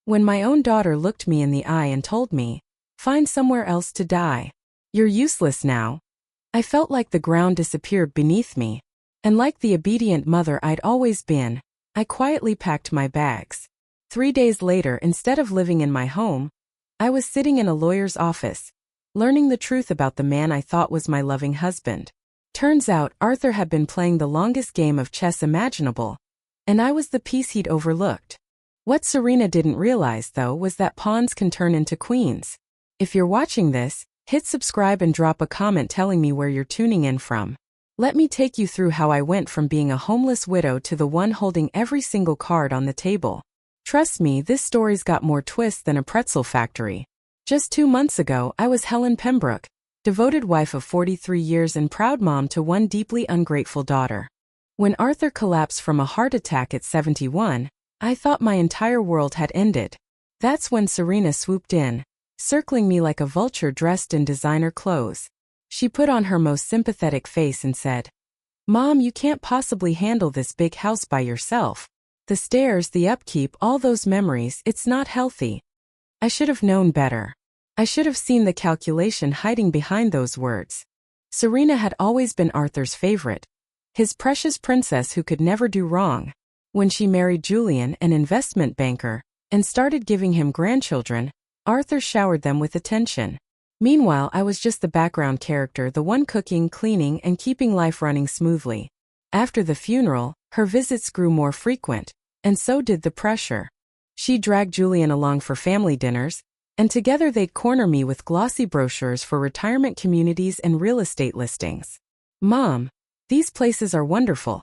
When my own daughter looked me in the eye and told me, "Find somewhere else to die. You're useless now." I felt like the ground disappeared beneath me. And like the obedient mother I'd always been, I quietly packed my bags. 3 days later, instead of living in my home, I was sitting in a lawyer's office, learning the truth about the man I thought was my loving husband. Turns out Arthur had been playing the longest game of chess imaginable, and I was the piece he'd overlooked. What Serena didn't realize, though, was that pawns can turn into queens. If you're watching this, hit subscribe and drop a comment telling me where you're tuning in from. Let me take you through how I went from being a homeless widow to the one holding every single card on the table. Trust me, this story's got more twists than a pretzel factory. Just 2 months ago, I was Helen Pembroke, devoted wife of 43 years and proud mom to one deeply ungrateful daughter. When Arthur collapsed from a heart attack at 71, I thought my entire world had ended. That's when Serena swooped in, circling me like a vulture dressed in designer clothes. She put on her most sympathetic face and said, "Mom, you can't possibly handle this big house by yourself. The stairs, the upkeep, all those memories, it's not healthy." I should have known better. I should have seen the calculation hiding behind those words. Serena had always been Arthur's favorite, his precious princess who could never do wrong. When she married Julian, an investment banker, and started giving him grandchildren, Arthur showered them with attention. Meanwhile, I was just the background character, the one cooking, cleaning, and keeping life running smoothly. After the funeral, her visits grew more frequent, and so did the pressure. She dragged Julian along for family dinners, and together they'd corner me with glossy brochures for retirement communities and real estate listings. "Mom, these places are wonderful.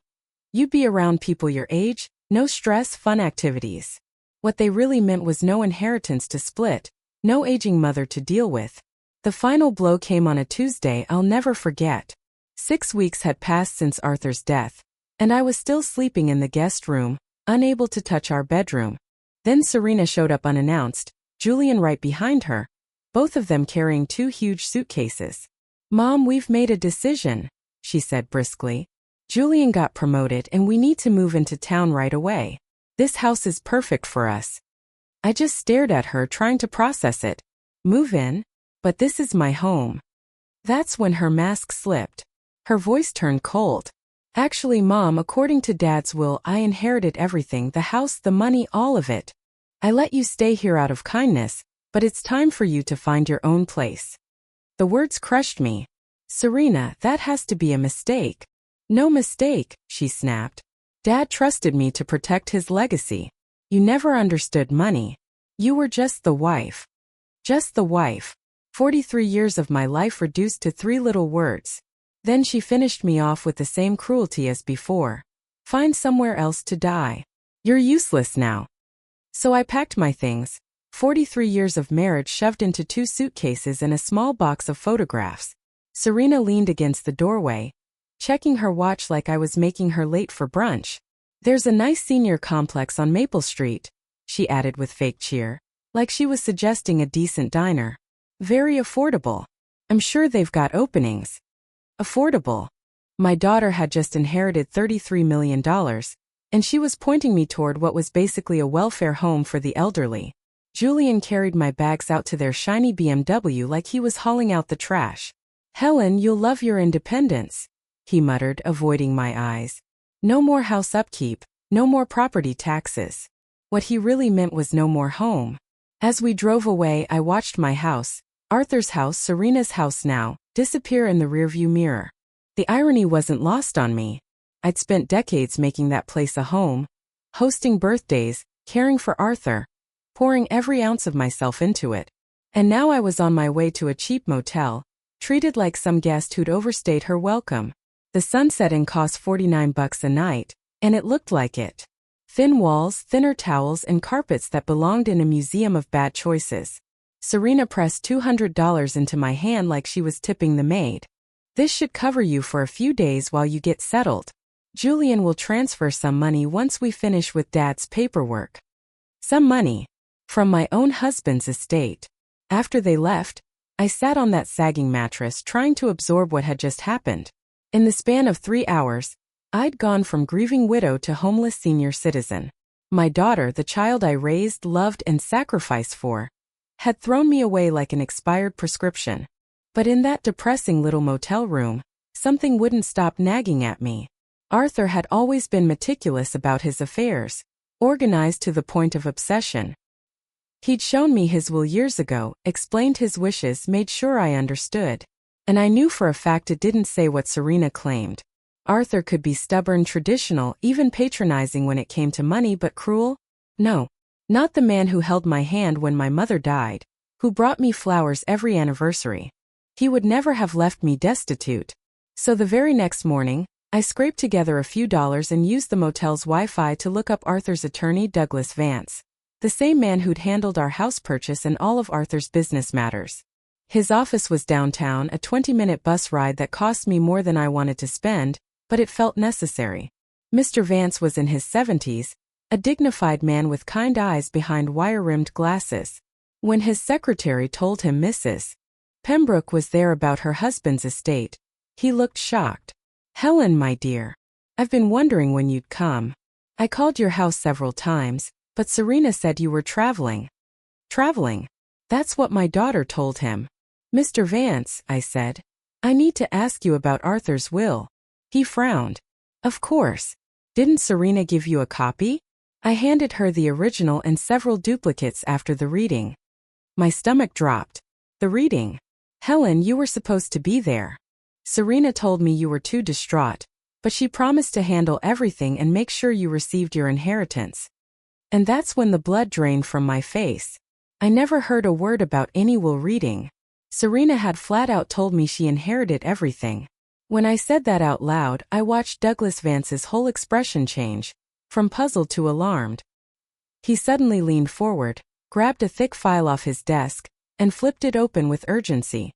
You'd be around people your age, no stress, fun activities." What they really meant was no inheritance to split, no aging mother to deal with. The final blow came on a Tuesday I'll never forget. 6 weeks had passed since Arthur's death, and I was still sleeping in the guest room, unable to touch our bedroom. Then Serena showed up unannounced, Julian right behind her, both of them carrying 2 huge suitcases. "Mom, we've made a decision," she said briskly. "Julian got promoted and we need to move into town right away. This house is perfect for us." I just stared at her, trying to process it. Move in? But this is my home. That's when her mask slipped. Her voice turned cold. "Actually, Mom, according to Dad's will, I inherited everything, the house, the money, all of it. I let you stay here out of kindness, but it's time for you to find your own place." The words crushed me. "Serena, that has to be a mistake." "No mistake," she snapped. "Dad trusted me to protect his legacy. You never understood money. You were just the wife." Just the wife. 43 years of my life reduced to 3 little words. Then she finished me off with the same cruelty as before. "Find somewhere else to die. You're useless now." So I packed my things, 43 years of marriage shoved into 2 suitcases and a small box of photographs. Serena leaned against the doorway, checking her watch like I was making her late for brunch. "There's a nice senior complex on Maple Street," she added with fake cheer, like she was suggesting a decent diner. "Very affordable. I'm sure they've got openings." Affordable. My daughter had just inherited $33 million, and she was pointing me toward what was basically a welfare home for the elderly. Julian carried my bags out to their shiny BMW like he was hauling out the trash. "Helen, you'll love your independence," he muttered, avoiding my eyes. No more house upkeep, no more property taxes. What he really meant was no more home. As we drove away, I watched my house, Arthur's house, Serena's house now, disappear in the rearview mirror. The irony wasn't lost on me. I'd spent decades making that place a home, hosting birthdays, caring for Arthur, pouring every ounce of myself into it. And now I was on my way to a cheap motel, treated like some guest who'd overstayed her welcome. The sunset inn cost $49 a night, and it looked like it. Thin walls, thinner towels, and carpets that belonged in a museum of bad choices. Serena pressed $200 into my hand like she was tipping the maid. "This should cover you for a few days while you get settled. Julian will transfer some money once we finish with Dad's paperwork." Some money. From my own husband's estate. After they left, I sat on that sagging mattress trying to absorb what had just happened. In the span of 3 hours, I'd gone from grieving widow to homeless senior citizen. My daughter, the child I raised, loved, and sacrificed for, had thrown me away like an expired prescription. But in that depressing little motel room, something wouldn't stop nagging at me. Arthur had always been meticulous about his affairs, organized to the point of obsession. He'd shown me his will years ago, explained his wishes, made sure I understood. And I knew for a fact it didn't say what Serena claimed. Arthur could be stubborn, traditional, even patronizing when it came to money, but cruel? No. Not the man who held my hand when my mother died, who brought me flowers every anniversary. He would never have left me destitute. So the very next morning, I scraped together a few dollars and used the motel's Wi-Fi to look up Arthur's attorney, Douglas Vance, the same man who'd handled our house purchase and all of Arthur's business matters. His office was downtown, a 20-minute bus ride that cost me more than I wanted to spend, but it felt necessary. Mr. Vance was in his 70s, a dignified man with kind eyes behind wire-rimmed glasses. When his secretary told him Mrs. Pembroke was there about her husband's estate, he looked shocked. "Helen, my dear, I've been wondering when you'd come. I called your house several times, but Serena said you were traveling." "Traveling?" That's what my daughter told him. "Mr. Vance," I said, "I need to ask you about Arthur's will." He frowned. "Of course. Didn't Serena give you a copy?" I handed her the original and several duplicates after the reading. My stomach dropped. "The reading? Helen, you were supposed to be there. Serena told me you were too distraught, but she promised to handle everything and make sure you received your inheritance." And that's when the blood drained from my face. I never heard a word about any will reading. Serena had flat out told me she inherited everything. When I said that out loud, I watched Douglas Vance's whole expression change, from puzzled to alarmed. He suddenly leaned forward, grabbed a thick file off his desk, and flipped it open with urgency.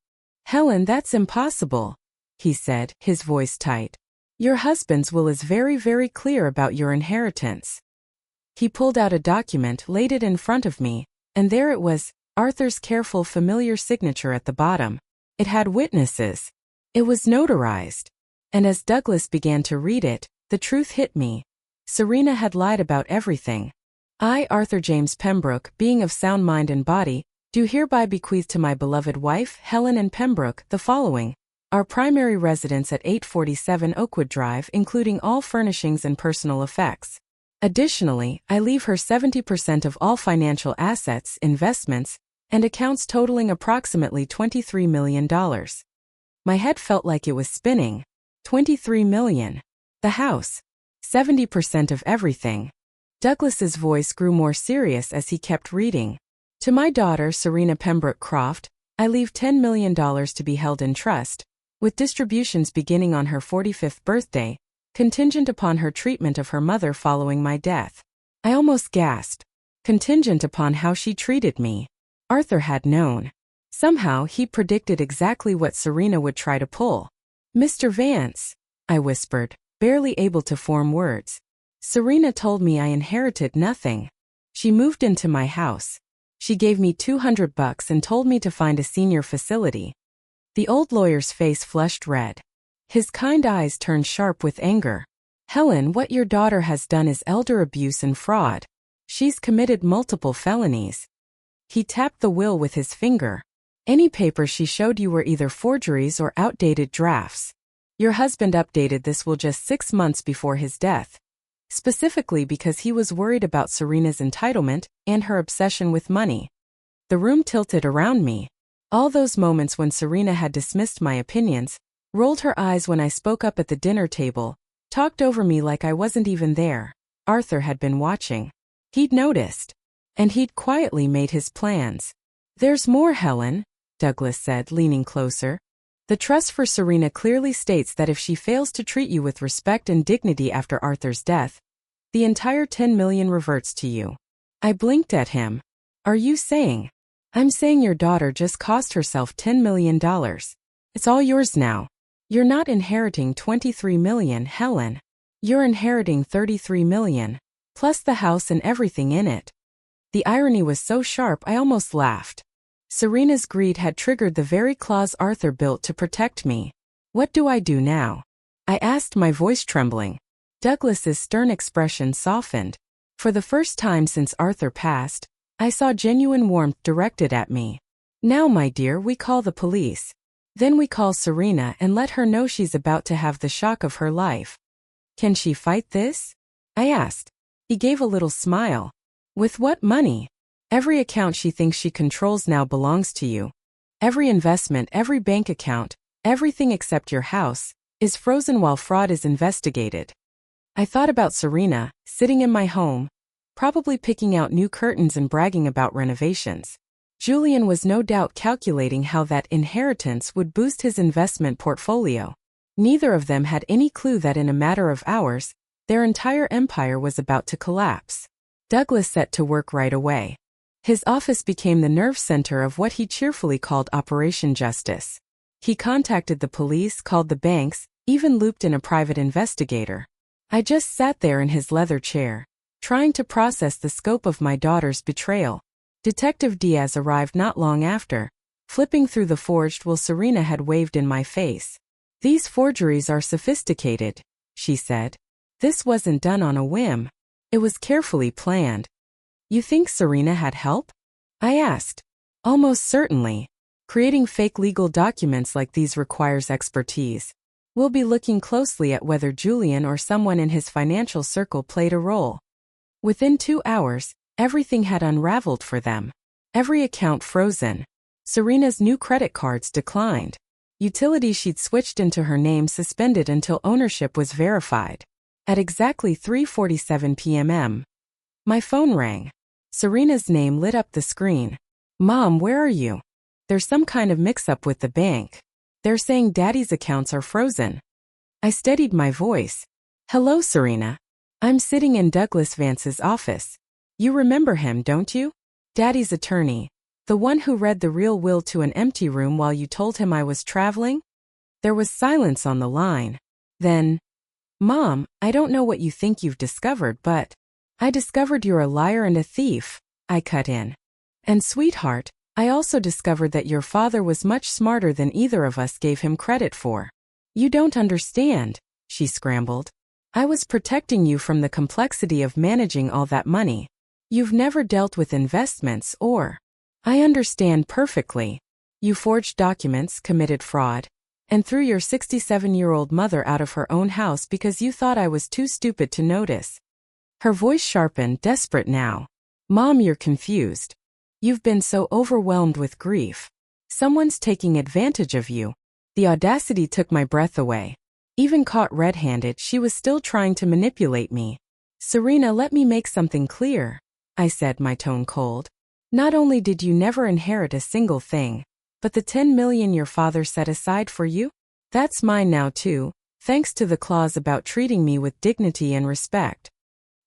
"Helen, that's impossible," he said, his voice tight. "Your husband's will is very, very clear about your inheritance." He pulled out a document, laid it in front of me, and there it was, Arthur's careful, familiar signature at the bottom. It had witnesses. It was notarized. And as Douglas began to read it, the truth hit me. Serena had lied about everything. "I, Arthur James Pembroke, being of sound mind and body, do hereby bequeath to my beloved wife, Helen Ann Pembroke, the following: our primary residence at 847 Oakwood Drive, including all furnishings and personal effects. Additionally, I leave her 70% of all financial assets, investments, and accounts totaling approximately $23 million. My head felt like it was spinning. $23 million. The house. 70% of everything. Douglas's voice grew more serious as he kept reading. "To my daughter, Serena Pembroke Croft, I leave $10 million to be held in trust, with distributions beginning on her 45th birthday, contingent upon her treatment of her mother following my death." I almost gasped. Contingent upon how she treated me. Arthur had known. Somehow he predicted exactly what Serena would try to pull. "Mr. Vance," I whispered, barely able to form words. "Serena told me I inherited nothing. She moved into my house. She gave me $200 and told me to find a senior facility." The old lawyer's face flushed red. His kind eyes turned sharp with anger. "Helen, what your daughter has done is elder abuse and fraud. She's committed multiple felonies." He tapped the will with his finger. "Any papers she showed you were either forgeries or outdated drafts. Your husband updated this will just 6 months before his death, specifically because he was worried about Serena's entitlement and her obsession with money." The room tilted around me. All those moments when Serena had dismissed my opinions, rolled her eyes when I spoke up at the dinner table, talked over me like I wasn't even there. Arthur had been watching. He'd noticed. And he'd quietly made his plans. "There's more, Helen," Douglas said, leaning closer. "The trust for Serena clearly states that if she fails to treat you with respect and dignity after Arthur's death, the entire $10 million reverts to you." I blinked at him. "Are you saying?" "I'm saying your daughter just cost herself $10 million. It's all yours now. You're not inheriting $23 million, Helen. You're inheriting $33 million, plus the house and everything in it." The irony was so sharp I almost laughed. Serena's greed had triggered the very claws Arthur built to protect me. "What do I do now?" I asked, my voice trembling. Douglas's stern expression softened. For the first time since Arthur passed, I saw genuine warmth directed at me. Now, my dear, we call the police. Then we call Serena and let her know she's about to have the shock of her life. Can she fight this? I asked. He gave a little smile. With what money? Every account she thinks she controls now belongs to you. Every investment, every bank account, everything except your house, is frozen while fraud is investigated. I thought about Serena, sitting in my home, probably picking out new curtains and bragging about renovations. Julian was no doubt calculating how that inheritance would boost his investment portfolio. Neither of them had any clue that in a matter of hours, their entire empire was about to collapse. Douglas set to work right away. His office became the nerve center of what he cheerfully called Operation Justice. He contacted the police, called the banks, even looped in a private investigator. I just sat there in his leather chair, trying to process the scope of my daughter's betrayal. Detective Diaz arrived not long after, flipping through the forged will Serena had waved in my face. These forgeries are sophisticated, she said. This wasn't done on a whim. It was carefully planned. You think Serena had help? I asked. Almost certainly. Creating fake legal documents like these requires expertise. We'll be looking closely at whether Julian or someone in his financial circle played a role. Within 2 hours, everything had unraveled for them. Every account frozen. Serena's new credit cards declined. Utilities she'd switched into her name suspended until ownership was verified. At exactly 3:47 p.m. My phone rang. Serena's name lit up the screen. Mom, where are you? There's some kind of mix-up with the bank. They're saying Daddy's accounts are frozen. I steadied my voice. Hello, Serena. I'm sitting in Douglas Vance's office. You remember him, don't you? Daddy's attorney. The one who read the real will to an empty room while you told him I was traveling? There was silence on the line. Then, Mom, I don't know what you think you've discovered, but I discovered you're a liar and a thief, I cut in. And sweetheart, I also discovered that your father was much smarter than either of us gave him credit for. You don't understand, she scrambled. I was protecting you from the complexity of managing all that money. You've never dealt with investments or... I understand perfectly. You forged documents, committed fraud, and threw your 67-year-old mother out of her own house because you thought I was too stupid to notice. Her voice sharpened, desperate now. Mom, you're confused. You've been so overwhelmed with grief. Someone's taking advantage of you. The audacity took my breath away. Even caught red-handed, she was still trying to manipulate me. Serena, let me make something clear, I said, my tone cold. Not only did you never inherit a single thing, but the $10 million your father set aside for you? That's mine now too, thanks to the clause about treating me with dignity and respect.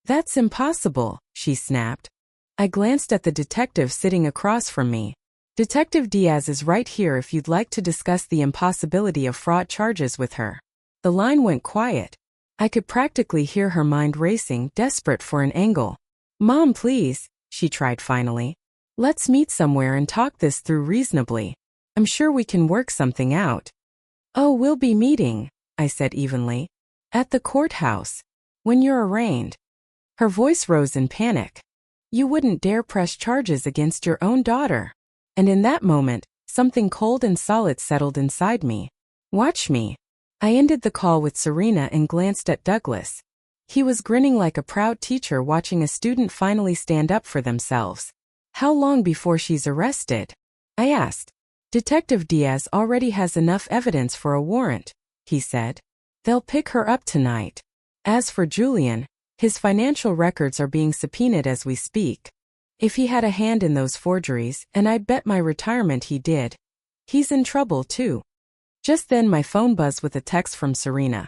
That's impossible, she snapped. I glanced at the detective sitting across from me. Detective Diaz is right here if you'd like to discuss the impossibility of fraud charges with her. The line went quiet. I could practically hear her mind racing, desperate for an angle. Mom, please, she tried finally. Let's meet somewhere and talk this through reasonably. I'm sure we can work something out. Oh, we'll be meeting, I said evenly. At the courthouse. When you're arraigned. Her voice rose in panic. You wouldn't dare press charges against your own daughter. And in that moment, something cold and solid settled inside me. Watch me. I ended the call with Serena and glanced at Douglas. He was grinning like a proud teacher watching a student finally stand up for themselves. How long before she's arrested? I asked. Detective Diaz already has enough evidence for a warrant, he said. They'll pick her up tonight. As for Julian, his financial records are being subpoenaed as we speak. If he had a hand in those forgeries, and I'd bet my retirement he did, he's in trouble too. Just then my phone buzzed with a text from Serena.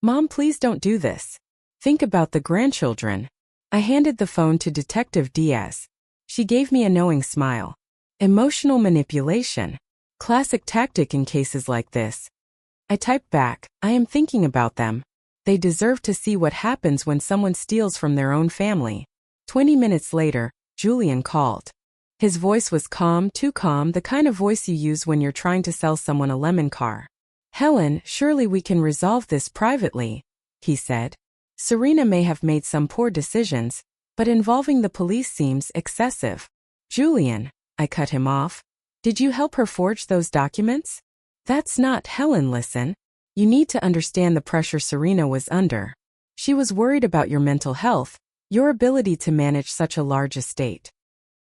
Mom, please don't do this. Think about the grandchildren. I handed the phone to Detective Diaz. She gave me a knowing smile. Emotional manipulation. Classic tactic in cases like this. I typed back, I am thinking about them. They deserve to see what happens when someone steals from their own family. 20 minutes later, Julian called. His voice was calm, too calm, the kind of voice you use when you're trying to sell someone a lemon car. Helen, surely we can resolve this privately, he said. Serena may have made some poor decisions, but involving the police seems excessive. Julian, I cut him off. Did you help her forge those documents? That's not Helen, listen. You need to understand the pressure Serena was under. She was worried about your mental health, your ability to manage such a large estate.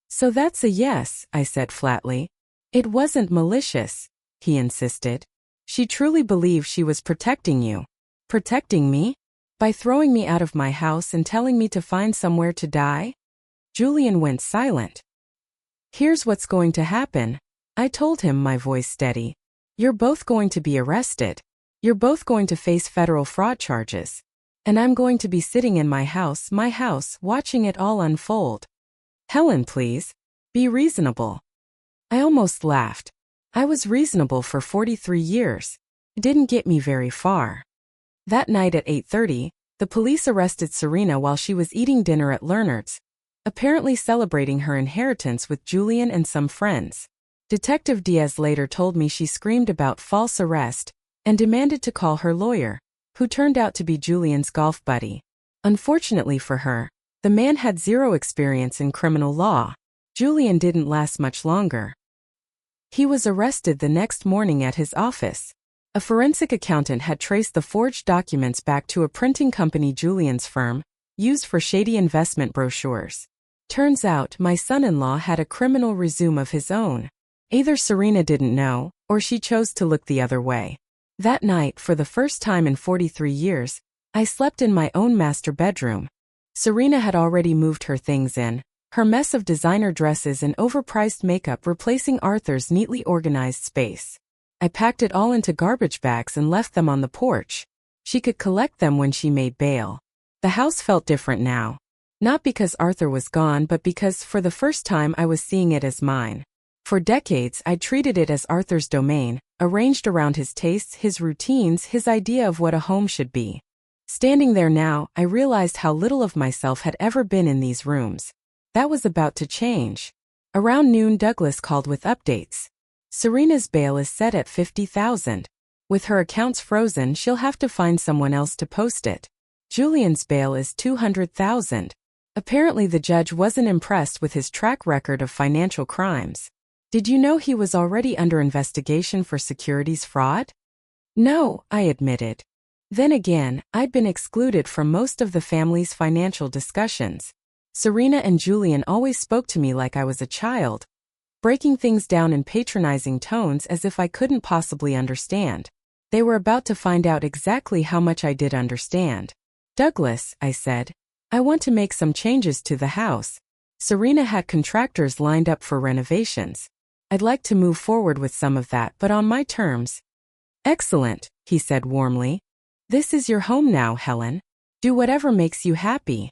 So that's a yes, I said flatly. It wasn't malicious, he insisted. She truly believed she was protecting you. Protecting me? By throwing me out of my house and telling me to find somewhere to die? Julian went silent. Here's what's going to happen, I told him, my voice steady. You're both going to be arrested. You're both going to face federal fraud charges. And I'm going to be sitting in my house, watching it all unfold. Helen, please. Be reasonable. I almost laughed. I was reasonable for 43 years. It didn't get me very far. That night at 8:30, the police arrested Serena while she was eating dinner at Leonard's, apparently celebrating her inheritance with Julian and some friends. Detective Diaz later told me she screamed about false arrest and demanded to call her lawyer, who turned out to be Julian's golf buddy. Unfortunately for her, the man had zero experience in criminal law. Julian didn't last much longer. He was arrested the next morning at his office. A forensic accountant had traced the forged documents back to a printing company Julian's firm used for shady investment brochures. Turns out my son-in-law had a criminal resume of his own. Either Serena didn't know, or she chose to look the other way. That night, for the first time in 43 years, I slept in my own master bedroom. Serena had already moved her things in, her mess of designer dresses and overpriced makeup replacing Arthur's neatly organized space. I packed it all into garbage bags and left them on the porch. She could collect them when she made bail. The house felt different now. Not because Arthur was gone, but because for the first time I was seeing it as mine. For decades I'd treated it as Arthur's domain, arranged around his tastes, his routines, his idea of what a home should be. Standing there now, I realized how little of myself had ever been in these rooms. That was about to change. Around noon, Douglas called with updates. Serena's bail is set at $50,000. With her accounts frozen, she'll have to find someone else to post it. Julian's bail is $200,000. Apparently the judge wasn't impressed with his track record of financial crimes. Did you know he was already under investigation for securities fraud? No, I admitted. Then again, I'd been excluded from most of the family's financial discussions. Serena and Julian always spoke to me like I was a child, breaking things down in patronizing tones as if I couldn't possibly understand. They were about to find out exactly how much I did understand. Douglas, I said, I want to make some changes to the house. Serena had contractors lined up for renovations. I'd like to move forward with some of that, but on my terms. Excellent, he said warmly. This is your home now, Helen. Do whatever makes you happy.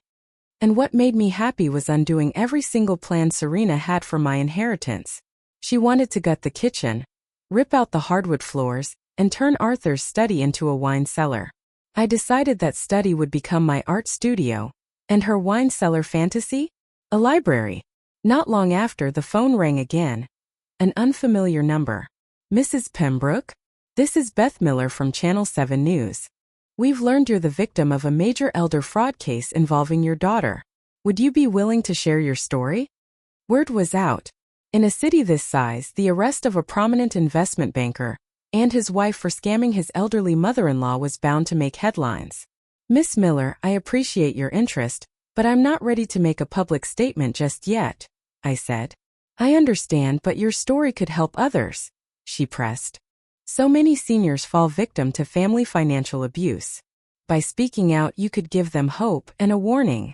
And what made me happy was undoing every single plan Serena had for my inheritance. She wanted to gut the kitchen, rip out the hardwood floors, and turn Arthur's study into a wine cellar. I decided that study would become my art studio, and her wine cellar fantasy? A library. Not long after, the phone rang again. An unfamiliar number. Mrs. Pembroke? This is Beth Miller from Channel 7 News. We've learned you're the victim of a major elder fraud case involving your daughter. Would you be willing to share your story? Word was out. In a city this size, the arrest of a prominent investment banker and his wife for scamming his elderly mother-in-law was bound to make headlines. Miss Miller, I appreciate your interest, but I'm not ready to make a public statement just yet, I said. I understand, but your story could help others, she pressed. So many seniors fall victim to family financial abuse. By speaking out, you could give them hope and a warning.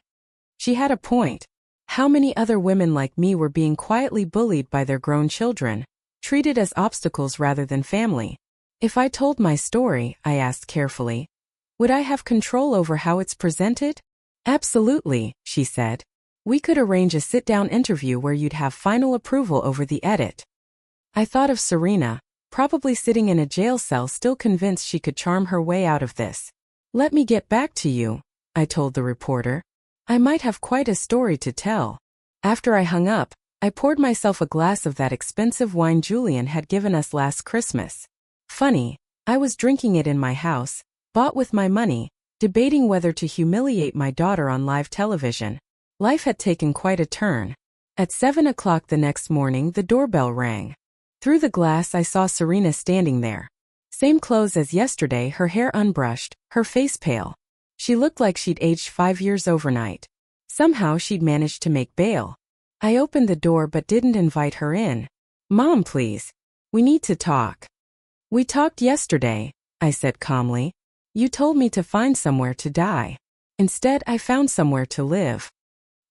She had a point. How many other women like me were being quietly bullied by their grown children, treated as obstacles rather than family? If I told my story, I asked carefully, would I have control over how it's presented? Absolutely, she said. We could arrange a sit-down interview where you'd have final approval over the edit. I thought of Serena, probably sitting in a jail cell still convinced she could charm her way out of this. Let me get back to you, I told the reporter. I might have quite a story to tell. After I hung up, I poured myself a glass of that expensive wine Julian had given us last Christmas. Funny, I was drinking it in my house, bought with my money, debating whether to humiliate my daughter on live television. Life had taken quite a turn. At 7 o'clock the next morning, the doorbell rang. Through the glass, I saw Serena standing there. Same clothes as yesterday, her hair unbrushed, her face pale. She looked like she'd aged 5 years overnight. Somehow she'd managed to make bail. I opened the door but didn't invite her in. "Mom, please. We need to talk." "We talked yesterday," I said calmly. "You told me to find somewhere to die. Instead, I found somewhere to live."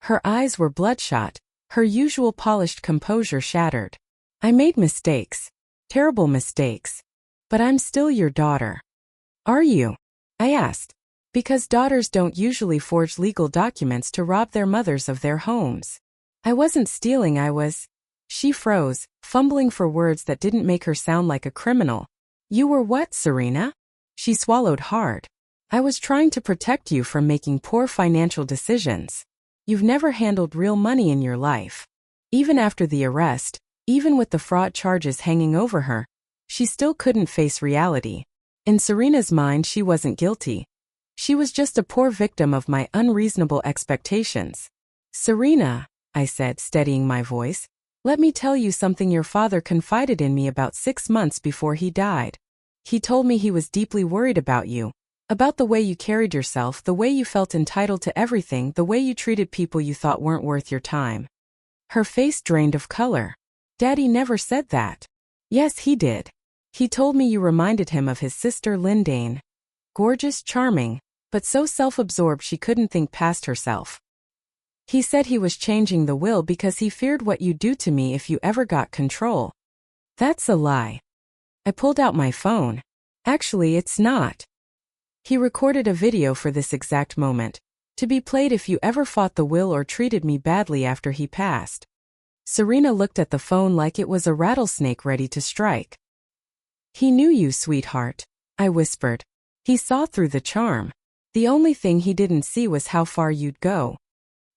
Her eyes were bloodshot, her usual polished composure shattered. "I made mistakes. Terrible mistakes. But I'm still your daughter." "Are you?" I asked. Because daughters don't usually forge legal documents to rob their mothers of their homes. "I wasn't stealing, I was..." She froze, fumbling for words that didn't make her sound like a criminal. "You were what, Serena?" She swallowed hard. "I was trying to protect you from making poor financial decisions. You've never handled real money in your life." Even after the arrest, even with the fraud charges hanging over her, she still couldn't face reality. In Serena's mind, she wasn't guilty. She was just a poor victim of my unreasonable expectations. "Serena," I said, steadying my voice, "let me tell you something your father confided in me about 6 months before he died. He told me he was deeply worried about you, about the way you carried yourself, the way you felt entitled to everything, the way you treated people you thought weren't worth your time." Her face drained of color. "Daddy never said that." "Yes, he did. He told me you reminded him of his sister Lindane. Gorgeous, charming, but so self-absorbed she couldn't think past herself. He said he was changing the will because he feared what you'd do to me if you ever got control." "That's a lie." I pulled out my phone. "Actually, it's not. He recorded a video for this exact moment, to be played if you ever fought the will or treated me badly after he passed." Serena looked at the phone like it was a rattlesnake ready to strike. "He knew you, sweetheart," I whispered. "He saw through the charm. The only thing he didn't see was how far you'd go."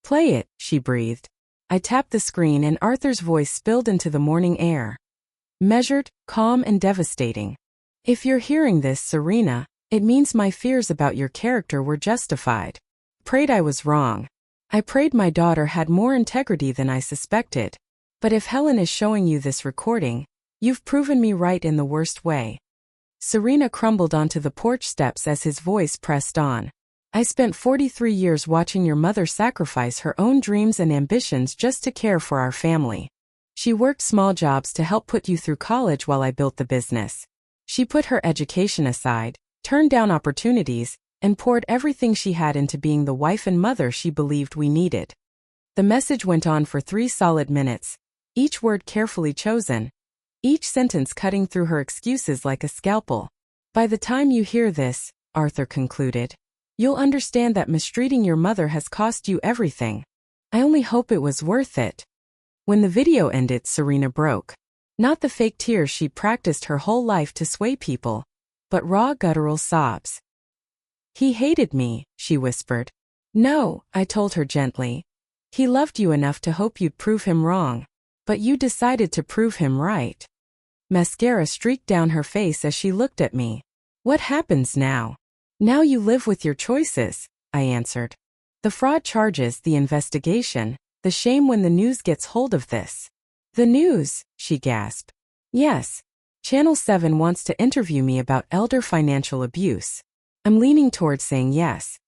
"Play it," she breathed. I tapped the screen and Arthur's voice spilled into the morning air. Measured, calm, and devastating. "If you're hearing this, Serena, it means my fears about your character were justified. Prayed I was wrong. I prayed my daughter had more integrity than I suspected. But if Helen is showing you this recording, you've proven me right in the worst way." Serena crumbled onto the porch steps as his voice pressed on. "I spent 43 years watching your mother sacrifice her own dreams and ambitions just to care for our family. She worked small jobs to help put you through college while I built the business. She put her education aside, turned down opportunities, and poured everything she had into being the wife and mother she believed we needed." The message went on for 3 solid minutes, each word carefully chosen, each sentence cutting through her excuses like a scalpel. "By the time you hear this," Arthur concluded, "you'll understand that mistreating your mother has cost you everything. I only hope it was worth it." When the video ended, Serena broke. Not the fake tears she'd practiced her whole life to sway people, but raw guttural sobs. "He hated me," she whispered. "No," I told her gently. "He loved you enough to hope you'd prove him wrong. But you decided to prove him right." Mascara streaked down her face as she looked at me. "What happens now?" "Now you live with your choices," I answered. "The fraud charges, the investigation, the shame when the news gets hold of this." "The news?" she gasped. "Yes. Channel 7 wants to interview me about elder financial abuse." I'm leaning toward saying yes.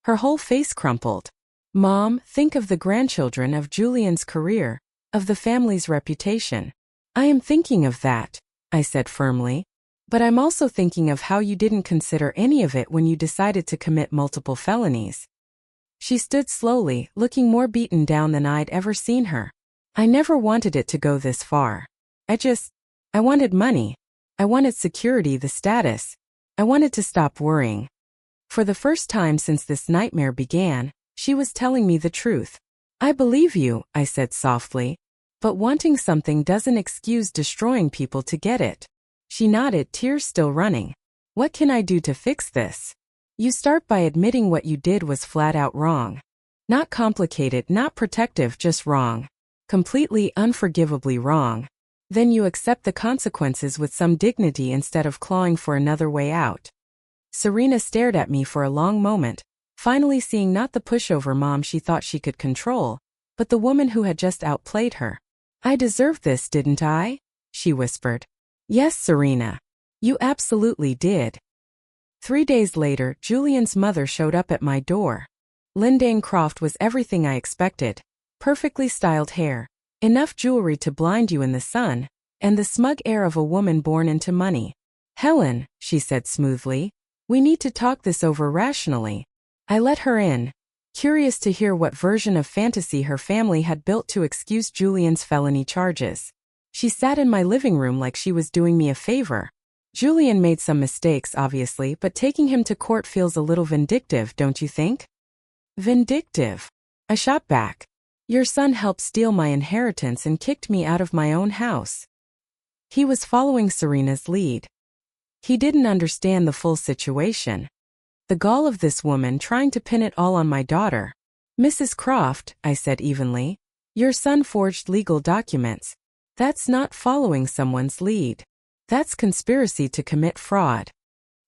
Her whole face crumpled. "Mom, think of the grandchildren, of Julian's career, of the family's reputation." "I am thinking of that," I said firmly. "But I'm also thinking of how you didn't consider any of it when you decided to commit multiple felonies." She stood slowly, looking more beaten down than I'd ever seen her. "I never wanted it to go this far. I wanted money. I wanted security, the status. I wanted to stop worrying." For the first time since this nightmare began, she was telling me the truth. "I believe you," I said softly. "But wanting something doesn't excuse destroying people to get it." She nodded, tears still running. "What can I do to fix this?" "You start by admitting what you did was flat out wrong. Not complicated, not protective, just wrong. Completely, unforgivably wrong. Then you accept the consequences with some dignity instead of clawing for another way out." Serena stared at me for a long moment, finally seeing not the pushover mom she thought she could control, but the woman who had just outplayed her. "I deserved this, didn't I?" she whispered. "Yes, Serena. You absolutely did." 3 days later, Julian's mother showed up at my door. Lindane Croft was everything I expected. Perfectly styled hair, enough jewelry to blind you in the sun, and the smug air of a woman born into money. "Helen," she said smoothly, "we need to talk this over rationally." I let her in, curious to hear what version of fantasy her family had built to excuse Julian's felony charges. She sat in my living room like she was doing me a favor. "Julian made some mistakes, obviously, but taking him to court feels a little vindictive, don't you think?" "Vindictive?" I shot back. "Your son helped steal my inheritance and kicked me out of my own house." He was following Serena's lead. He didn't understand the full situation. The gall of this woman trying to pin it all on my daughter. "Mrs. Croft," I said evenly, "your son forged legal documents. That's not following someone's lead. That's conspiracy to commit fraud."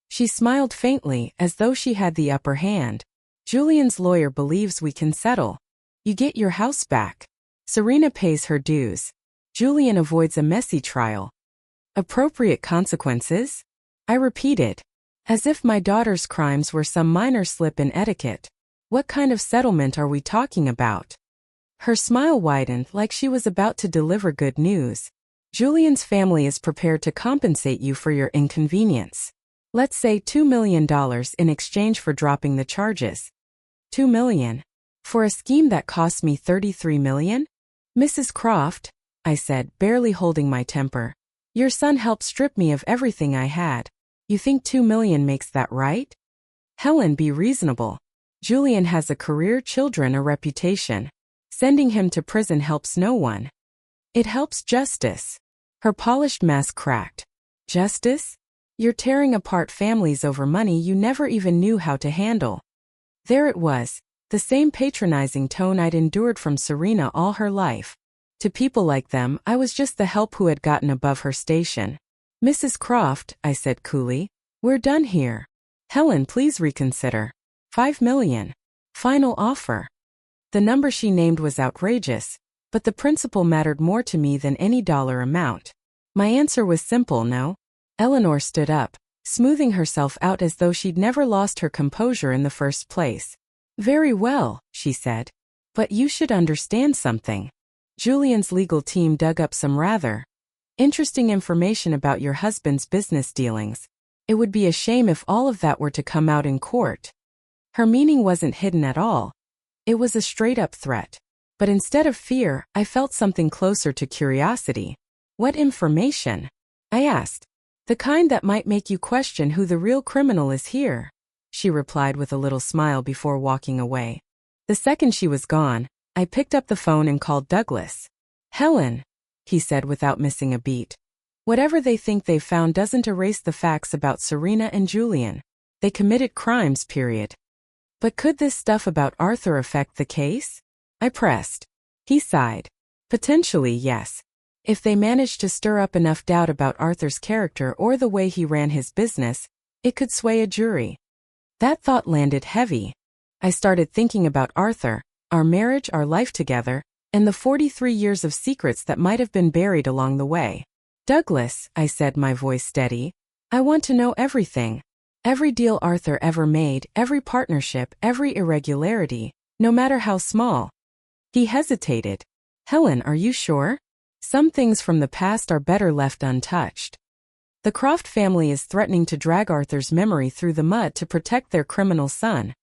She smiled faintly, as though she had the upper hand. "Julian's lawyer believes we can settle. You get your house back. Serena pays her dues. Julian avoids a messy trial." "Appropriate consequences?" I repeated, as if my daughter's crimes were some minor slip in etiquette. "What kind of settlement are we talking about?" Her smile widened like she was about to deliver good news. "Julian's family is prepared to compensate you for your inconvenience. Let's say $2 million in exchange for dropping the charges." $2 million? For a scheme that cost me $33 million? "Mrs. Croft," I said, barely holding my temper, "your son helped strip me of everything I had. You think $2 million makes that right?" "Helen, be reasonable. Julian has a career, children, a reputation. Sending him to prison helps no one. It helps justice." Her polished mask cracked. "Justice? You're tearing apart families over money you never even knew how to handle." There it was, the same patronizing tone I'd endured from Serena all her life. To people like them, I was just the help who had gotten above her station. "Mrs. Croft," I said coolly, "we're done here. Helen, please reconsider. $5 million. Final offer." The number she named was outrageous, but the principle mattered more to me than any dollar amount. My answer was simple: no. Eleanor stood up, smoothing herself out as though she'd never lost her composure in the first place. "Very well," she said. "But you should understand something. Julian's legal team dug up some rather interesting information about your husband's business dealings. It would be a shame if all of that were to come out in court." Her meaning wasn't hidden at all. It was a straight-up threat. But instead of fear, I felt something closer to curiosity. "What information?" I asked. "The kind that might make you question who the real criminal is here," she replied with a little smile before walking away. The second she was gone, I picked up the phone and called Douglas. "Helen," he said without missing a beat, "whatever they think they've found doesn't erase the facts about Serena and Julian. They committed crimes, period." "But could this stuff about Arthur affect the case?" I pressed. He sighed. "Potentially, yes. If they managed to stir up enough doubt about Arthur's character or the way he ran his business, it could sway a jury." That thought landed heavy. I started thinking about Arthur, our marriage, our life together, and the 43 years of secrets that might have been buried along the way. "Douglas," I said, my voice steady, "I want to know everything. Every deal Arthur ever made, every partnership, every irregularity, no matter how small." He hesitated. "Helen, are you sure? Some things from the past are better left untouched." "The Croft family is threatening to drag Arthur's memory through the mud to protect their criminal son,"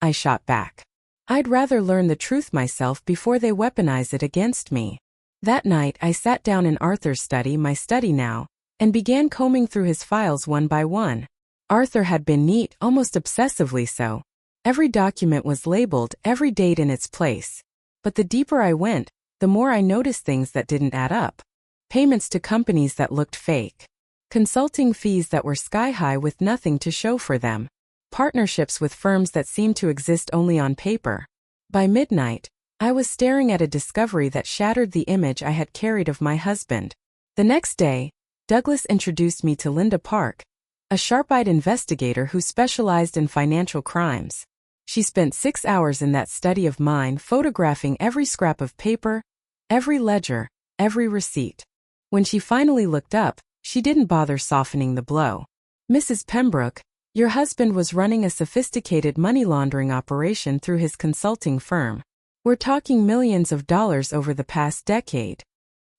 I shot back. "I'd rather learn the truth myself before they weaponize it against me." That night I sat down in Arthur's study, my study now, and began combing through his files one by one. Arthur had been neat, almost obsessively so. Every document was labeled, every date in its place. But the deeper I went, the more I noticed things that didn't add up. Payments to companies that looked fake. Consulting fees that were sky-high with nothing to show for them. Partnerships with firms that seemed to exist only on paper. By midnight, I was staring at a discovery that shattered the image I had carried of my husband. The next day, Douglas introduced me to Linda Park, a sharp-eyed investigator who specialized in financial crimes. She spent 6 hours in that study of mine, photographing every scrap of paper, every ledger, every receipt. When she finally looked up, she didn't bother softening the blow. "Mrs. Pembroke, your husband was running a sophisticated money laundering operation through his consulting firm. We're talking millions of dollars over the past decade."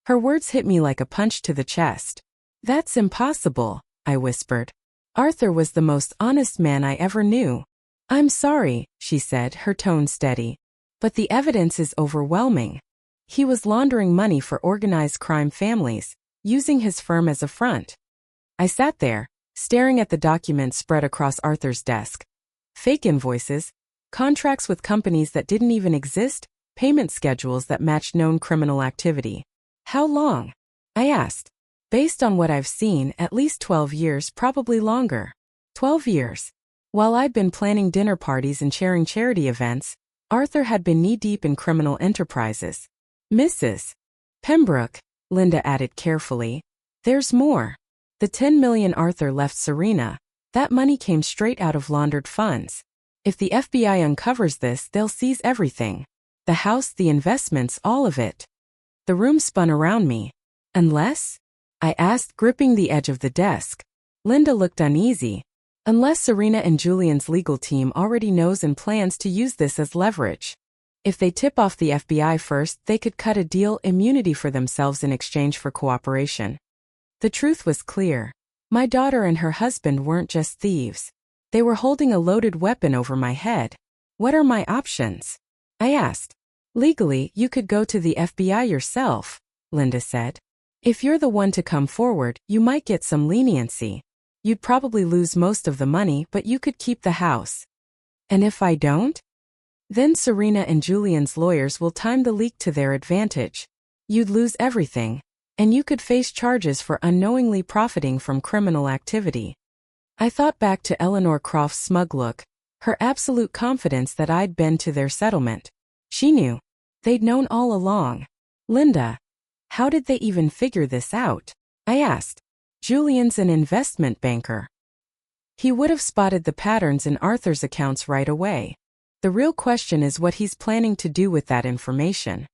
Her words hit me like a punch to the chest. "That's impossible," I whispered. "Arthur was the most honest man I ever knew." "I'm sorry," she said, her tone steady, "but the evidence is overwhelming. He was laundering money for organized crime families, using his firm as a front." I sat there, staring at the documents spread across Arthur's desk. Fake invoices, contracts with companies that didn't even exist, payment schedules that matched known criminal activity. "How long?" I asked. "Based on what I've seen, at least 12 years, probably longer." 12 years. While I'd been planning dinner parties and chairing charity events, Arthur had been knee-deep in criminal enterprises. "Mrs. Pembroke," Linda added carefully, "there's more. The $10 million Arthur left Serena, that money came straight out of laundered funds. If the FBI uncovers this, they'll seize everything. The house, the investments, all of it." The room spun around me. "Unless?" I asked, gripping the edge of the desk. Linda looked uneasy. "Unless Serena and Julian's legal team already knows and plans to use this as leverage. If they tip off the FBI first, they could cut a deal immunity for themselves in exchange for cooperation." The truth was clear. My daughter and her husband weren't just thieves. They were holding a loaded weapon over my head. "What are my options?" I asked. "Legally, you could go to the FBI yourself," Linda said. "If you're the one to come forward, you might get some leniency. You'd probably lose most of the money, but you could keep the house." "And if I don't?" "Then Serena and Julian's lawyers will time the leak to their advantage. You'd lose everything, and you could face charges for unknowingly profiting from criminal activity." I thought back to Eleanor Croft's smug look, her absolute confidence that I'd been to their settlement. She knew. They'd known all along. "Linda, how did they even figure this out?" I asked. "Julian's an investment banker. He would have spotted the patterns in Arthur's accounts right away. The real question is what he's planning to do with that information."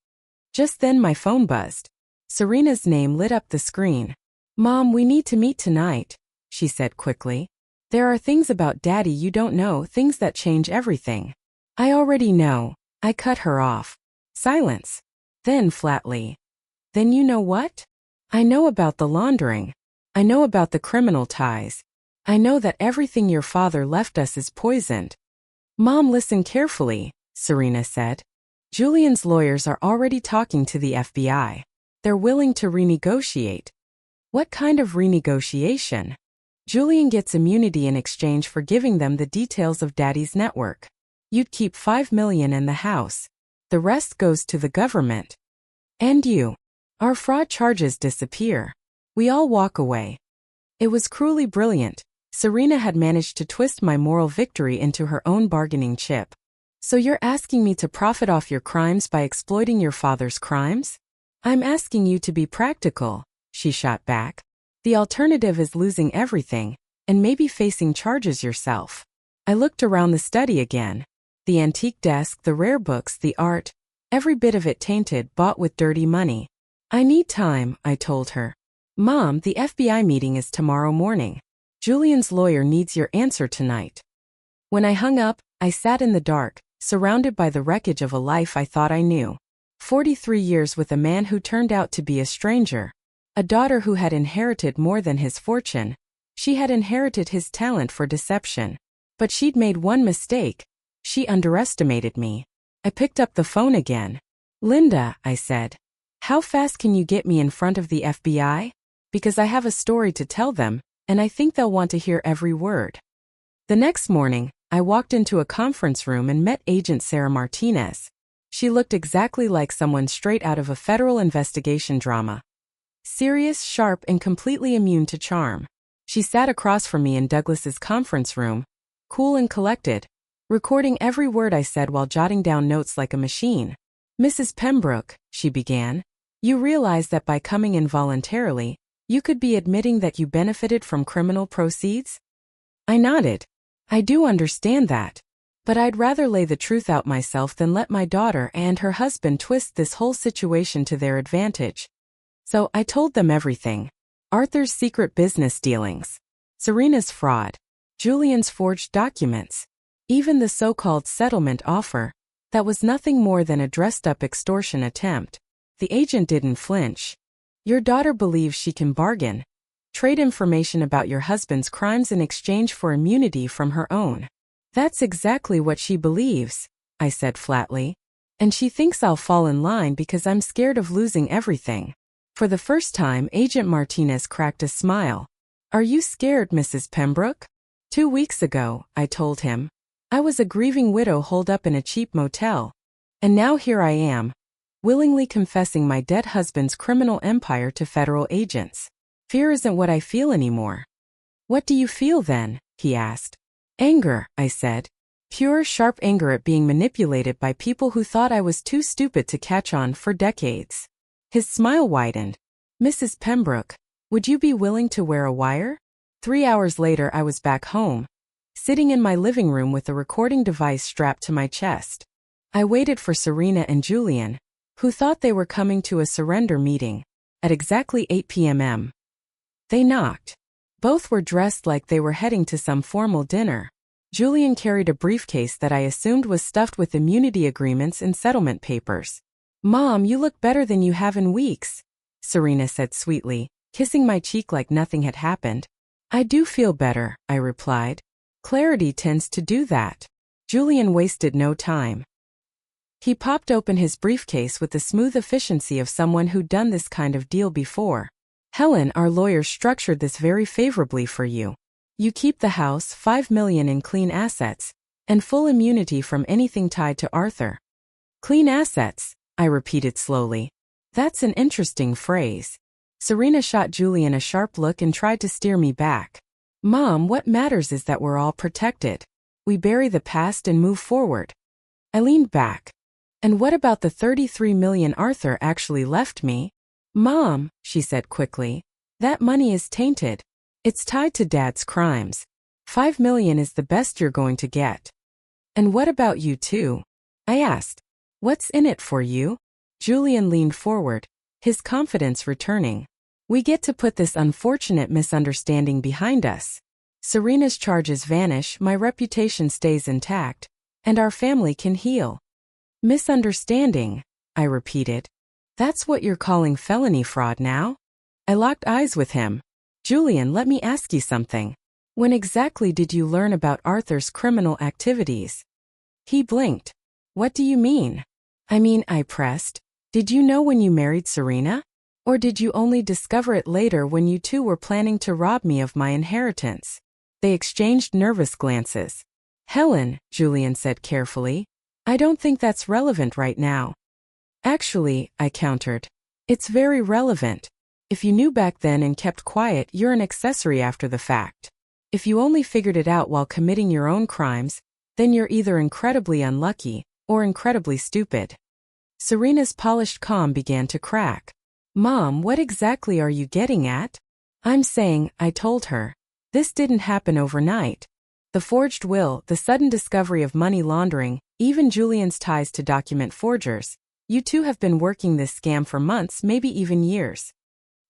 Just then my phone buzzed. Serena's name lit up the screen. "Mom, we need to meet tonight," she said quickly. "There are things about Daddy you don't know, things that change everything." "I already know." I cut her off. Silence. Then flatly, "Then you know what?" "I know about the laundering. I know about the criminal ties. I know that everything your father left us is poisoned." "Mom, listen carefully," Serena said. "Julian's lawyers are already talking to the FBI. They're willing to renegotiate." "What kind of renegotiation?" "Julian gets immunity in exchange for giving them the details of Daddy's network. You'd keep $5 million in the house. The rest goes to the government. And you. Our fraud charges disappear. We all walk away." It was cruelly brilliant. Serena had managed to twist my moral victory into her own bargaining chip. "So you're asking me to profit off your crimes by exploiting your father's crimes?" "I'm asking you to be practical," she shot back. "The alternative is losing everything, and maybe facing charges yourself." I looked around the study again. The antique desk, the rare books, the art, every bit of it tainted, bought with dirty money. "I need time," I told her. "Mom, the FBI meeting is tomorrow morning. Julian's lawyer needs your answer tonight." When I hung up, I sat in the dark, surrounded by the wreckage of a life I thought I knew. 43 years with a man who turned out to be a stranger. A daughter who had inherited more than his fortune. She had inherited his talent for deception. But she'd made one mistake. She underestimated me. I picked up the phone again. "Linda," I said. "How fast can you get me in front of the FBI? Because I have a story to tell them, and I think they'll want to hear every word." The next morning, I walked into a conference room and met Agent Sarah Martinez. She looked exactly like someone straight out of a federal investigation drama. Serious, sharp, and completely immune to charm. She sat across from me in Douglas's conference room, cool and collected, recording every word I said while jotting down notes like a machine. "Mrs. Pembroke," she began, "you realize that by coming in voluntarily, you could be admitting that you benefited from criminal proceeds?" I nodded. "I do understand that. But I'd rather lay the truth out myself than let my daughter and her husband twist this whole situation to their advantage. So I told them everything. Arthur's secret business dealings, Serena's fraud, Julian's forged documents, even the so-called settlement offer. That was nothing more than a dressed-up extortion attempt. The agent didn't flinch. Your daughter believes she can bargain, trade information about your husband's crimes in exchange for immunity from her own. That's exactly what she believes, I said flatly. And she thinks I'll fall in line because I'm scared of losing everything. For the first time, Agent Martinez cracked a smile. Are you scared, Mrs. Pembroke? 2 weeks ago, I told him, I was a grieving widow holed up in a cheap motel. And now here I am, willingly confessing my dead husband's criminal empire to federal agents. Fear isn't what I feel anymore. What do you feel then? He asked. Anger, I said. Pure, sharp anger at being manipulated by people who thought I was too stupid to catch on for decades. His smile widened. Mrs. Pembroke, would you be willing to wear a wire? 3 hours later I was back home, sitting in my living room with a recording device strapped to my chest. I waited for Serena and Julian, who thought they were coming to a surrender meeting, at exactly 8 p.m. They knocked. Both were dressed like they were heading to some formal dinner. Julian carried a briefcase that I assumed was stuffed with immunity agreements and settlement papers. Mom, you look better than you have in weeks, Serena said sweetly, kissing my cheek like nothing had happened. I do feel better, I replied. Clarity tends to do that. Julian wasted no time. He popped open his briefcase with the smooth efficiency of someone who'd done this kind of deal before. Helen, our lawyer structured this very favorably for you. You keep the house, $5 million in clean assets, and full immunity from anything tied to Arthur. Clean assets, I repeated slowly. That's an interesting phrase. Serena shot Julian a sharp look and tried to steer me back. Mom, what matters is that we're all protected. We bury the past and move forward. I leaned back. And what about the $33 million Arthur actually left me? Mom, she said quickly, that money is tainted. It's tied to Dad's crimes. $5 million is the best you're going to get. And what about you two? I asked. What's in it for you? Julian leaned forward, his confidence returning. We get to put this unfortunate misunderstanding behind us. Serena's charges vanish, my reputation stays intact, and our family can heal. Misunderstanding, I repeated. That's what you're calling felony fraud now? I locked eyes with him. Julian, let me ask you something. When exactly did you learn about Arthur's criminal activities? He blinked. What do you mean? I pressed. Did you know when you married Serena? Or did you only discover it later when you two were planning to rob me of my inheritance? They exchanged nervous glances. Helen, Julian said carefully, I don't think that's relevant right now. Actually, I countered, it's very relevant. If you knew back then and kept quiet, you're an accessory after the fact. If you only figured it out while committing your own crimes, then you're either incredibly unlucky or incredibly stupid. Serena's polished calm began to crack. Mom, what exactly are you getting at? I'm saying, I told her. This didn't happen overnight. The forged will, the sudden discovery of money laundering, even Julian's ties to document forgers. You two have been working this scam for months, maybe even years.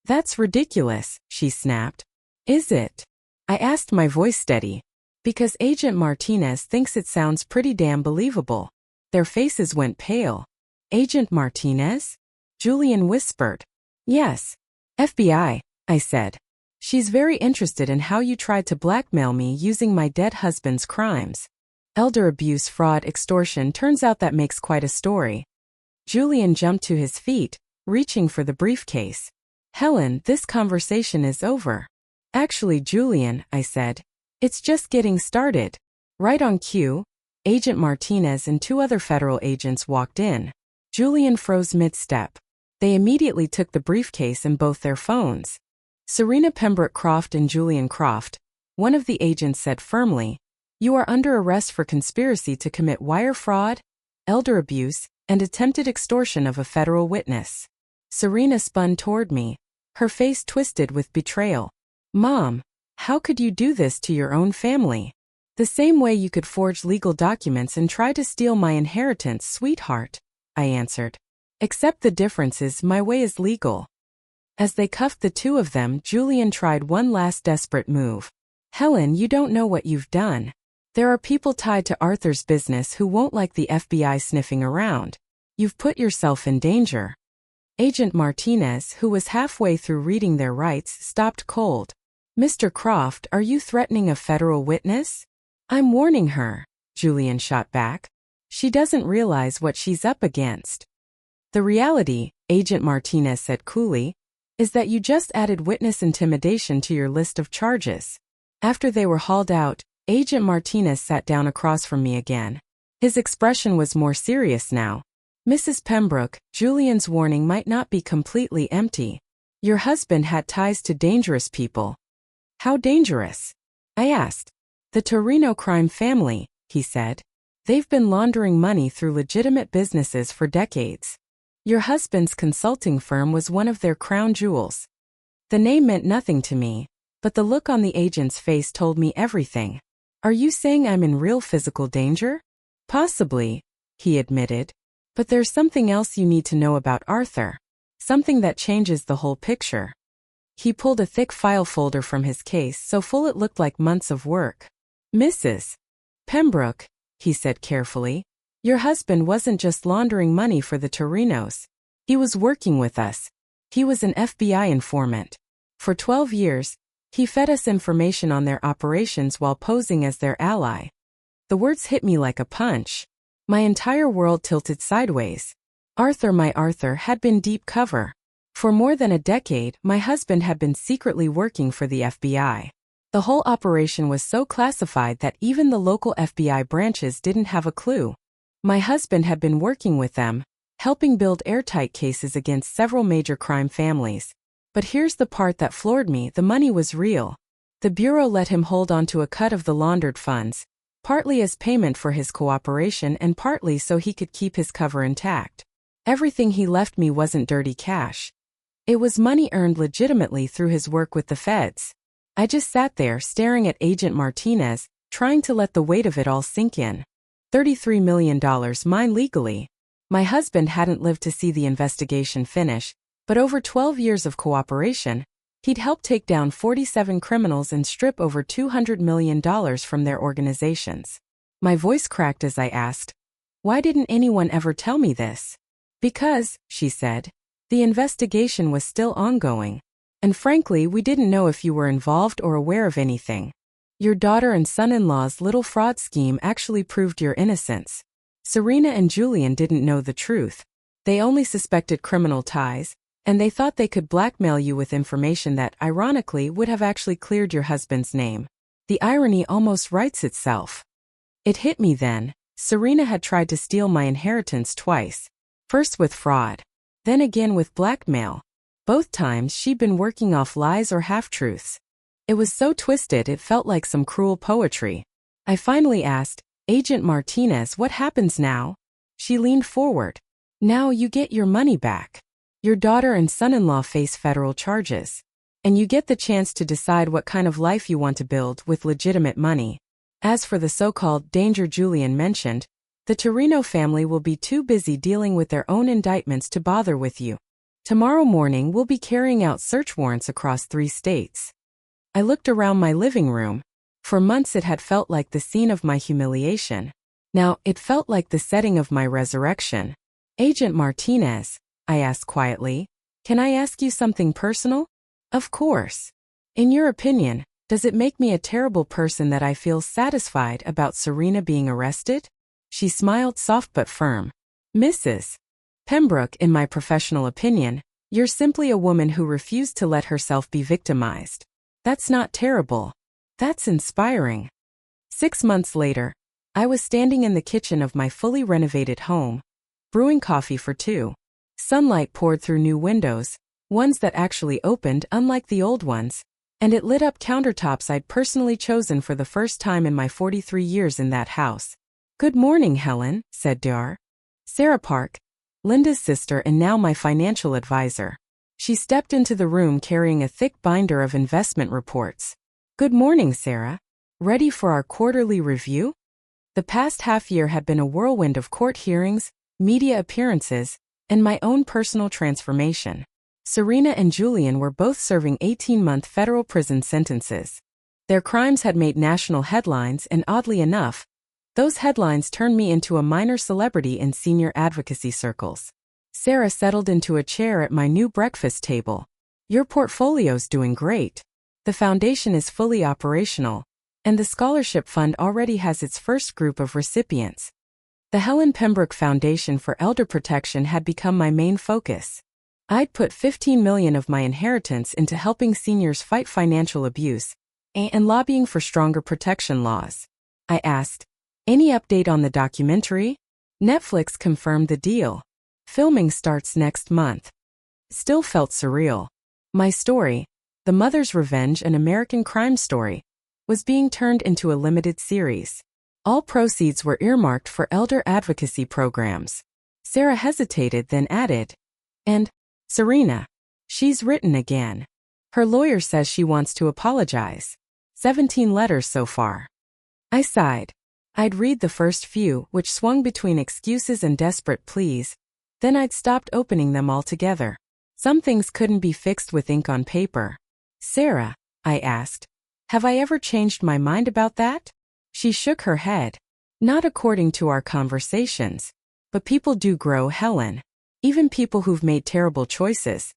That's ridiculous, she snapped. Is it? I asked, my voice steady. Because Agent Martinez thinks it sounds pretty damn believable. Their faces went pale. Agent Martinez? Julian whispered. Yes. FBI, I said. She's very interested in how you tried to blackmail me using my dead husband's crimes. Elder abuse, fraud, extortion, turns out that makes quite a story. Julian jumped to his feet, reaching for the briefcase. Helen, this conversation is over. Actually, Julian, I said. It's just getting started. Right on cue, Agent Martinez and 2 other federal agents walked in. Julian froze mid-step. They immediately took the briefcase and both their phones. Serena Pembroke Croft and Julian Croft, one of the agents said firmly, you are under arrest for conspiracy to commit wire fraud, elder abuse, and attempted extortion of a federal witness. Serena spun toward me, her face twisted with betrayal. Mom, how could you do this to your own family? The same way you could forge legal documents and try to steal my inheritance, sweetheart, I answered. Except the difference is my way is legal. As they cuffed the two of them, Julian tried one last desperate move. Helen, you don't know what you've done. There are people tied to Arthur's business who won't like the FBI sniffing around. You've put yourself in danger. Agent Martinez, who was halfway through reading their rights, stopped cold. Mr. Croft, are you threatening a federal witness? I'm warning her, Julian shot back. She doesn't realize what she's up against. The reality, Agent Martinez said coolly, is that you just added witness intimidation to your list of charges. After they were hauled out, Agent Martinez sat down across from me again. His expression was more serious now. Mrs. Pembroke, Julian's warning might not be completely empty. Your husband had ties to dangerous people. How dangerous? I asked. The Torino crime family, he said. They've been laundering money through legitimate businesses for decades. Your husband's consulting firm was one of their crown jewels. The name meant nothing to me, but the look on the agent's face told me everything. Are you saying I'm in real physical danger? Possibly, he admitted. But there's something else you need to know about Arthur. Something that changes the whole picture. He pulled a thick file folder from his case so full it looked like months of work. Mrs. Pembroke, he said carefully, your husband wasn't just laundering money for the Torinos. He was working with us. He was an FBI informant. For 12 years, he fed us information on their operations while posing as their ally. The words hit me like a punch. My entire world tilted sideways. Arthur, my Arthur, had been deep cover. For more than a decade, my husband had been secretly working for the FBI. The whole operation was so classified that even the local FBI branches didn't have a clue. My husband had been working with them, helping build airtight cases against several major crime families. But here's the part that floored me: the money was real. The Bureau let him hold on to a cut of the laundered funds, partly as payment for his cooperation and partly so he could keep his cover intact. Everything he left me wasn't dirty cash. It was money earned legitimately through his work with the feds. I just sat there staring at Agent Martinez, trying to let the weight of it all sink in. $33 million mine legally. My husband hadn't lived to see the investigation finish, but over 12 years of cooperation, he'd helped take down 47 criminals and strip over $200 million from their organizations. My voice cracked as I asked, why didn't anyone ever tell me this? Because, she said, the investigation was still ongoing. And frankly, we didn't know if you were involved or aware of anything. Your daughter and son-in-law's little fraud scheme actually proved your innocence. Serena and Julian didn't know the truth. They only suspected criminal ties, and they thought they could blackmail you with information that, ironically, would have actually cleared your husband's name. The irony almost writes itself. It hit me then. Serena had tried to steal my inheritance twice. First with fraud, then again with blackmail. Both times she'd been working off lies or half-truths. It was so twisted it felt like some cruel poetry. I finally asked, Agent Martinez, what happens now? She leaned forward. Now you get your money back. Your daughter and son-in-law face federal charges. And you get the chance to decide what kind of life you want to build with legitimate money. As for the so-called danger Julian mentioned, the Torino family will be too busy dealing with their own indictments to bother with you. Tomorrow morning we'll be carrying out search warrants across 3 states. I looked around my living room. For months it had felt like the scene of my humiliation. Now it felt like the setting of my resurrection. Agent Martinez, I asked quietly, can I ask you something personal? Of course. In your opinion, does it make me a terrible person that I feel satisfied about Serena being arrested? She smiled, soft but firm. Mrs. Pembroke, in my professional opinion, you're simply a woman who refused to let herself be victimized. That's not terrible. That's inspiring. 6 months later, I was standing in the kitchen of my fully renovated home, brewing coffee for 2. Sunlight poured through new windows, ones that actually opened unlike the old ones, and it lit up countertops I'd personally chosen for the first time in my 43 years in that house. Good morning, Helen, said Dar. Sarah Park, Linda's sister and now my financial advisor. She stepped into the room carrying a thick binder of investment reports. Good morning, Sarah. Ready for our quarterly review? The past half year had been a whirlwind of court hearings, media appearances, and my own personal transformation. Serena and Julian were both serving 18-month federal prison sentences. Their crimes had made national headlines, and oddly enough, those headlines turned me into a minor celebrity in senior advocacy circles. Sarah settled into a chair at my new breakfast table. Your portfolio's doing great. The foundation is fully operational, and the scholarship fund already has its first group of recipients. The Helen Pembroke Foundation for Elder Protection had become my main focus. I'd put $15 million of my inheritance into helping seniors fight financial abuse and lobbying for stronger protection laws. I asked, any update on the documentary? Netflix confirmed the deal. Filming starts next month. Still felt surreal. My story, The Mother's Revenge, an American crime story, was being turned into a limited series. All proceeds were earmarked for elder advocacy programs. Sarah hesitated, then added, and Serena, she's written again. Her lawyer says she wants to apologize. 17 letters so far. I sighed. I'd read the first few, which swung between excuses and desperate pleas. Then I'd stopped opening them altogether. Some things couldn't be fixed with ink on paper. Sarah, I asked, have I ever changed my mind about that? She shook her head. Not according to our conversations. But people do grow, Helen. Even people who've made terrible choices.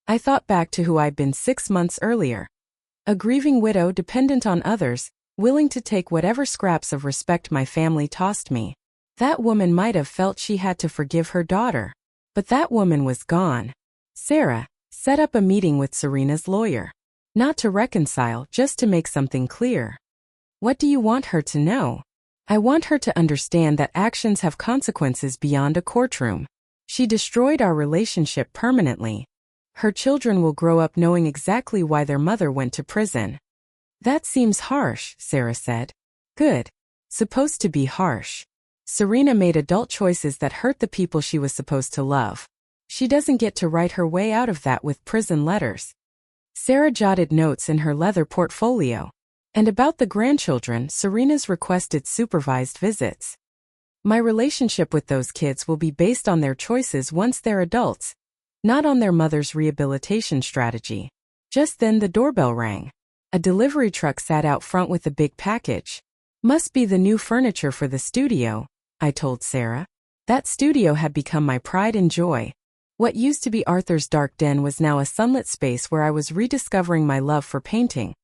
I thought back to who I'd been 6 months earlier. A grieving widow dependent on others, willing to take whatever scraps of respect my family tossed me. That woman might have felt she had to forgive her daughter. But that woman was gone. Sarah set up a meeting with Serena's lawyer. Not to reconcile, just to make something clear. What do you want her to know? I want her to understand that actions have consequences beyond a courtroom. She destroyed our relationship permanently. Her children will grow up knowing exactly why their mother went to prison. That seems harsh, Sarah said. Good. Supposed to be harsh. Serena made adult choices that hurt the people she was supposed to love. She doesn't get to write her way out of that with prison letters. Sarah jotted notes in her leather portfolio. And about the grandchildren, Serena's requested supervised visits. My relationship with those kids will be based on their choices once they're adults, not on their mother's rehabilitation strategy. Just then the doorbell rang. A delivery truck sat out front with a big package. Must be the new furniture for the studio, I told Sarah. That studio had become my pride and joy. What used to be Arthur's dark den was now a sunlit space where I was rediscovering my love for painting.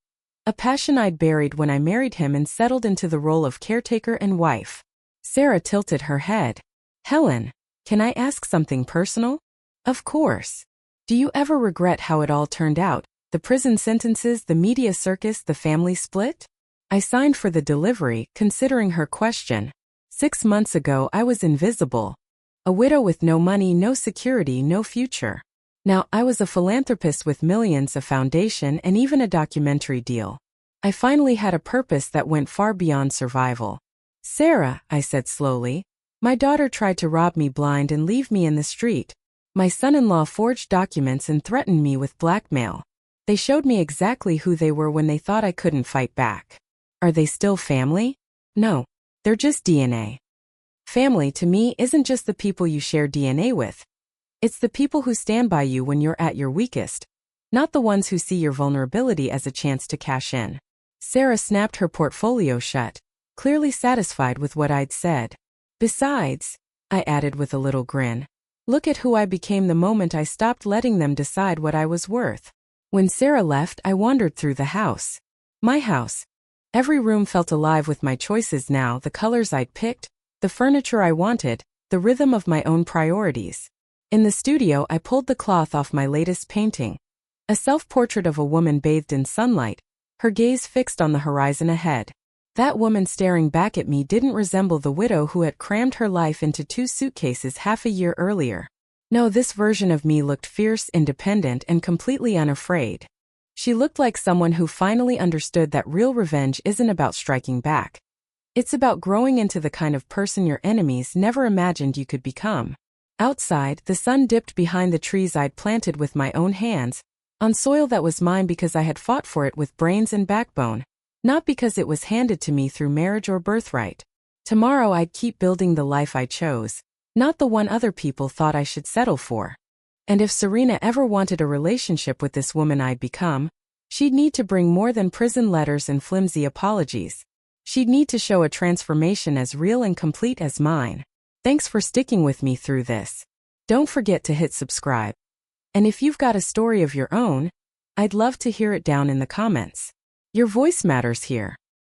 A passion I'd buried when I married him and settled into the role of caretaker and wife. Sarah tilted her head. Helen, can I ask something personal? Of course. Do you ever regret how it all turned out? The prison sentences, the media circus, the family split? I signed for the delivery, considering her question. 6 months ago I was invisible. A widow with no money, no security, no future. Now I was a philanthropist with millions, a foundation, and even a documentary deal. I finally had a purpose that went far beyond survival. Sarah, I said slowly, my daughter tried to rob me blind and leave me in the street. My son-in-law forged documents and threatened me with blackmail. They showed me exactly who they were when they thought I couldn't fight back. Are they still family? No, they're just DNA. Family to me isn't just the people you share DNA with. It's the people who stand by you when you're at your weakest, not the ones who see your vulnerability as a chance to cash in. Sarah snapped her portfolio shut, clearly satisfied with what I'd said. Besides, I added with a little grin, look at who I became the moment I stopped letting them decide what I was worth. When Sarah left, I wandered through the house. My house. Every room felt alive with my choices now, the colors I'd picked, the furniture I wanted, the rhythm of my own priorities. In the studio, I pulled the cloth off my latest painting. A self-portrait of a woman bathed in sunlight, her gaze fixed on the horizon ahead. That woman staring back at me didn't resemble the widow who had crammed her life into 2 suitcases half a year earlier. No, this version of me looked fierce, independent, and completely unafraid. She looked like someone who finally understood that real revenge isn't about striking back. It's about growing into the kind of person your enemies never imagined you could become. Outside, the sun dipped behind the trees I'd planted with my own hands, on soil that was mine because I had fought for it with brains and backbone, Not because it was handed to me through marriage or birthright. Tomorrow I'd keep building the life I chose, not the one other people thought I should settle for. And if Serena ever wanted a relationship with this woman I'd become, she'd need to bring more than prison letters and flimsy apologies. She'd need to show a transformation as real and complete as mine. Thanks for sticking with me through this. Don't forget to hit subscribe. And if you've got a story of your own, I'd love to hear it down in the comments. Your voice matters here.